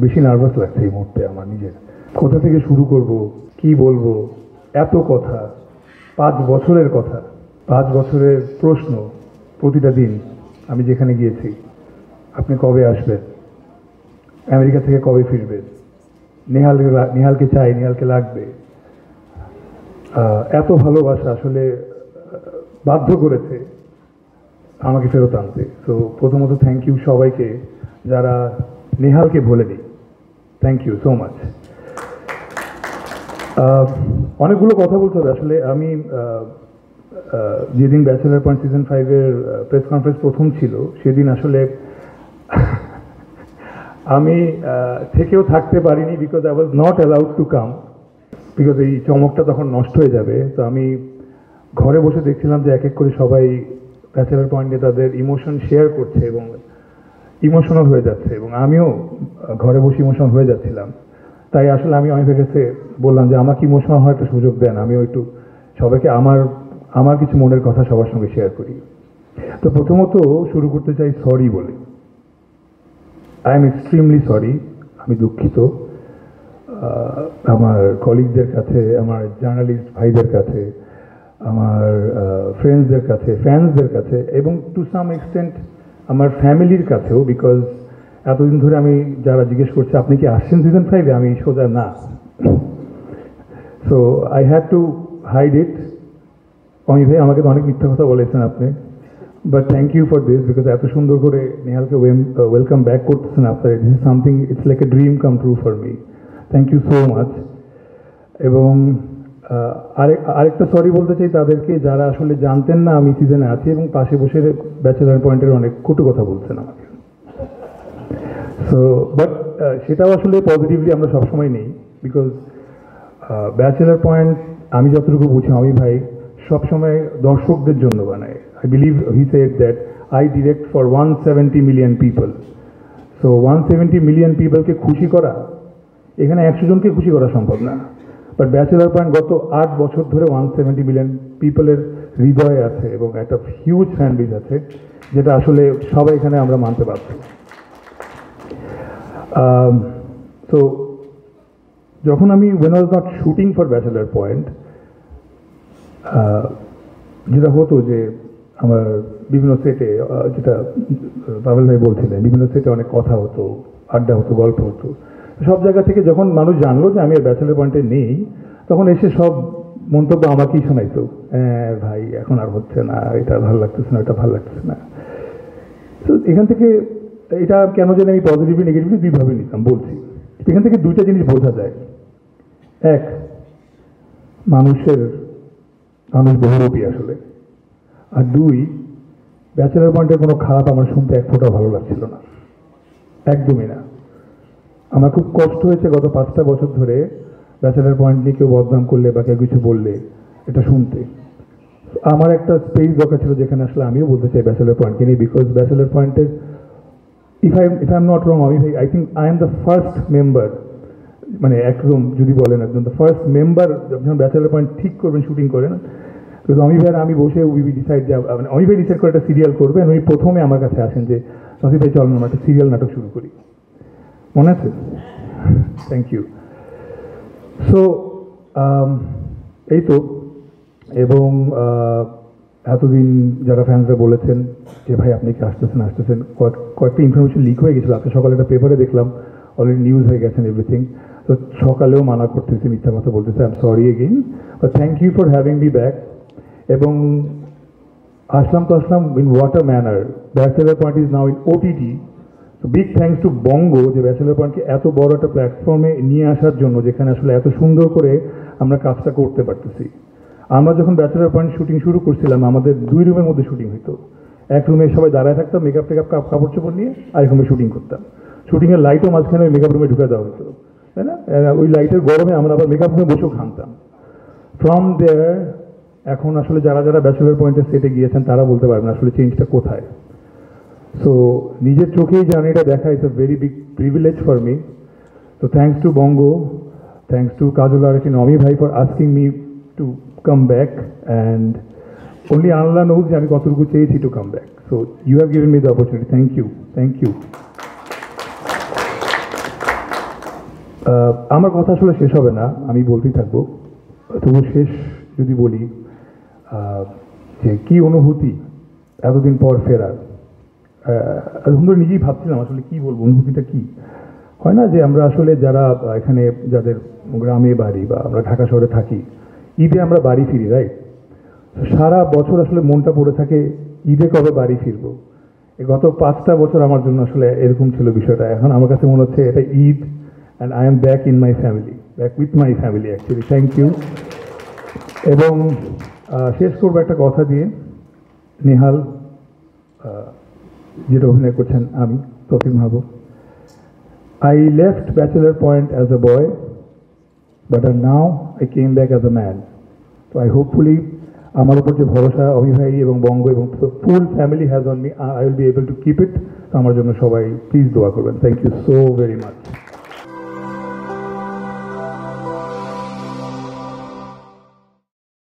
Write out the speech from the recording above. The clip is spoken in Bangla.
বেশি নার্ভাস লাগছে এই মুহূর্তে আমার নিজের। কোথা থেকে শুরু করব, কি বলবো, এত কথা, 5 বছরের কথা, 5 বছরের প্রশ্ন প্রতিটা দিন। আমি যেখানে গিয়েছি, আপনি কবে আসবেন, আমেরিকা থেকে কবে ফিরবেন, নেহালকে চাই, নেহালকে লাগবে, এত ভালোবাসা আসলে বাধ্য করেছে আমাকে ফেরত আনতে। তো প্রথমত থ্যাংক ইউ সবাইকে যারা নেহালকে ভোলেনি, থ্যাংক ইউ সো মাচ। অনেকগুলো কথা বলতে হবে আসলে। আমি যেদিন ব্যাচেলার পয়েন্ট সিজন 5-এর প্রেস কনফারেন্স প্রথম ছিল, সেদিন আসলে আমি থেকেও থাকতে পারিনি, because I was not allowed to come, because এই চমকটা তখন নষ্ট হয়ে যাবে। তো আমি ঘরে বসে দেখছিলাম যে এক এক করে সবাই ব্যাচেলার পয়েন্টে তাদের ইমোশন শেয়ার করছে এবং ইমোশনাল হয়ে যাচ্ছে, এবং আমিও ঘরে বসে ইমোশনাল হয়ে যাচ্ছিলাম। তাই আসলে আমি অনেকের কাছে বললাম যে আমাকে ইমোশনাল হওয়ার একটা সুযোগ দেন, আমিও একটু সবাইকে আমার কিছু মনের কথা সবার সঙ্গে শেয়ার করি। তো প্রথমত শুরু করতে চাই সরি বলে। আই এম এক্সট্রিমলি সরি, আমি দুঃখিত আমার কলিগদের কাছে, আমার জার্নালিস্ট ভাইদের কাছে, আমার ফ্রেন্ডসদের কাছে, ফ্যান্সদের কাছে, এবং টু সাম এক্সটেন্ট আমার ফ্যামিলির কাছেও, বিকজ এতদিন ধরে আমি যারা জিজ্ঞেস করছে আপনি কি আসছেন সিজন 5-এ, আমি সোজা না। So I had to hide it. Amit ভাই আমাকে তো অনেক মিথ্যা কথা বলেছেন আপনি, but thank you for this, because এত সুন্দর করে নেহালকে ওয়েলকাম ব্যাক করতেছেন আপনার। This is something, it's like a dream come true for me. Thank you so much. এবং আরেকটা সরি বলতে চাই তাদেরকে যারা আসলে জানতেন না আমি সিজনে আছি এবং পাশে বসে ব্যাচেলার পয়েন্টের অনেক কটু কথা বলছেন আমাকে। সো বাট সেটাও আসলে পজিটিভলি আমরা সবসময় নেই, বিকজ ব্যাচেলার পয়েন্ট আমি যতটুকু বুঝি আমি ভাই সবসময় দর্শকদের জন্য বানাই। I believe he said that I direct for 170 million people. So 170 million পিপলকে খুশি করা, এখানে 100 জনকে খুশি করা সম্ভব না, বাট ব্যাচেলার পয়েন্ট গত 8 বছর ধরে 170 মিলিয়ন পিপলের হৃদয়ে আছে এবং একটা হিউজ ফ্যান বেজ আছে, যেটা আসলে সবাই এখানে আমরা মানতে পারছি। তো যখন আমি when I was not shooting for bachelor point, যেটা হতো যে আমার বিভিন্ন সেটে, যেটা বাবুল ভাই বলছিলেন, বিভিন্ন সেটে অনেক কথা হতো, আড্ডা হতো, গল্প হতো। সব জায়গা থেকে যখন মানুষ জানলো যে আমি আর ব্যাচেলার পয়েন্টে নেই, তখন এসে সব মন্তব্য আমাকেই শোনাইতো। হ্যাঁ ভাই এখন আর হচ্ছে না, এটা ভালো লাগতেছে না, এটা ভালো লাগতেছে না। তো এখান থেকে এটা কেন যেন আমি পজিটিভলি নেগেটিভলি দুইভাবে নিতাম বলছি। এখান থেকে দুইটা জিনিস বোঝা যায়। এক, মানুষ বহুরূপী আসলে। আর দুই, ব্যাচেলার পয়েন্টের কোনো খারাপ আমার শুনতে এক ফোঁটা ভালো লাগছিল না, একদমই না। আমার খুব কষ্ট হয়েছে গত 5টা বছর ধরে ব্যাচেলার পয়েন্ট নিয়ে কেউ বদনাম করলে বা কেউ কিছু বললে এটা শুনতে। আমার একটা স্পেস দরকার ছিল যেখানে আসলে আমিও বলতে চাই ব্যাচেলার পয়েন্টকে নিয়ে, বিকজ ব্যাচেলার পয়েন্টের if I am not wrong, আমি I think I am the first member, মানে একদম যদি বলেন একদম দ্য ফার্স্ট মেম্বার যখন ব্যাচেলার পয়েন্ট ঠিক করবেন, শুটিং করেন। কিন্তু অমি ভাই আমি বসে উই ডিসাইড, মানে অমি ভাই ডিসাইড করে একটা সিরিয়াল করবেন, উনি প্রথমে আমার কাছে আসেন যে সসি ভাই চল আমরা একটা সিরিয়াল নাটক শুরু করি, মনে আছে? Thank you. সো এই তো। এবং এতদিন যারা ফ্যান্সরা বলেছেন যে ভাই আপনি কি আসতেছেন, কয়েকটা ইনফরমেশন লিক হয়ে গেছিলো। আজকে সকালে একটা পেপারে দেখলাম অলরেডি নিউজ হয়ে গেছেন এভরিথিং। তো সকালেও মানা করতেছি, মিথ্যা কথা বলতেছে, I am sorry again, but thank you for having me back. এবং আসলাম তো আসলাম in what a manner. Bachelor point is now in OTT। তো বিগ থ্যাঙ্কস টু বঙ্গ যে ব্যাচেলার পয়েন্টকে এত বড় একটা প্ল্যাটফর্মে নিয়ে আসার জন্য, যেখানে আসলে এত সুন্দর করে আমরা কাজটা করতে পারতেছি। আমরা যখন ব্যাচেলার পয়েন্ট শুটিং শুরু করছিলাম, আমাদের 2 রুমের মধ্যে শুটিং হতো। এক রুমে সবাই দাঁড়ায় থাকতাম, মেকআপ টেকআপ কাপড় চোপড় নিয়ে, আরেক রুমে শুটিং করতাম। শুটিংয়ের লাইটও মাঝখানে ওই মেকআপ রুমে ঢুকে দেওয়া হতো, তাই না? ওই লাইটের গরমে আমরা আবার মেকআপ রুমে বসেও ঘামতাম। ফ্রম দেয়ার এখন আসলে যারা ব্যাচেলার পয়েন্টের সেটে গিয়েছেন তারা বলতে পারবেন আসলে চেঞ্জটা কোথায়। সো নিজের চোখেই জার্নিটা দেখা, it's a very big privilege for me. তো thanks to Bongo, thanks to Kajal আর নমি ভাই for asking me to come back, and only Allah knows যে আমি কতটুকু চেয়েছি to come back. So you have given me the opportunity, thank you, thank you. আমার কথা আসলে শেষ হবে না, আমি বলতেই থাকবো। তবু শেষ যদি বলি যে কি অনুভূতি এতদিন পর ফেরার। এতক্ষণ ধরে নিজেই ভাবছিলাম আসলে কি বলবো, অনুভূতিটা কি হয় না যে আমরা আসলে যারা এখানে যাদের গ্রামে বাড়ি বা আমরা ঢাকা শহরে থাকি, ঈদে আমরা বাড়ি ফিরি, রাইট? সারা বছর আসলে মনটা পড়ে থাকে ঈদে কবে বাড়ি ফিরবো। গত 5টা বছর আমার জন্য আসলে এরকম ছিল বিষয়টা। এখন আমার কাছে মনে হচ্ছে এটা Eid, and I am back in my family, back with my family actually. Thank you. এবং শেষ করবো একটা কথা দিয়ে। নেহাল যেটা অভিনয় করছেন আমি, তসলিম মাহবুব। I left Bachelor Point as a boy, but now I came back as a man. So I hopefully আমার উপর যে ভরসা অমি ভাই এবং বঙ্গ এবং full family has on me, I will be able to keep it. তো আমার জন্য সবাই প্লিজ দোয়া করবেন। থ্যাংক ইউ সো ভেরি মাচ।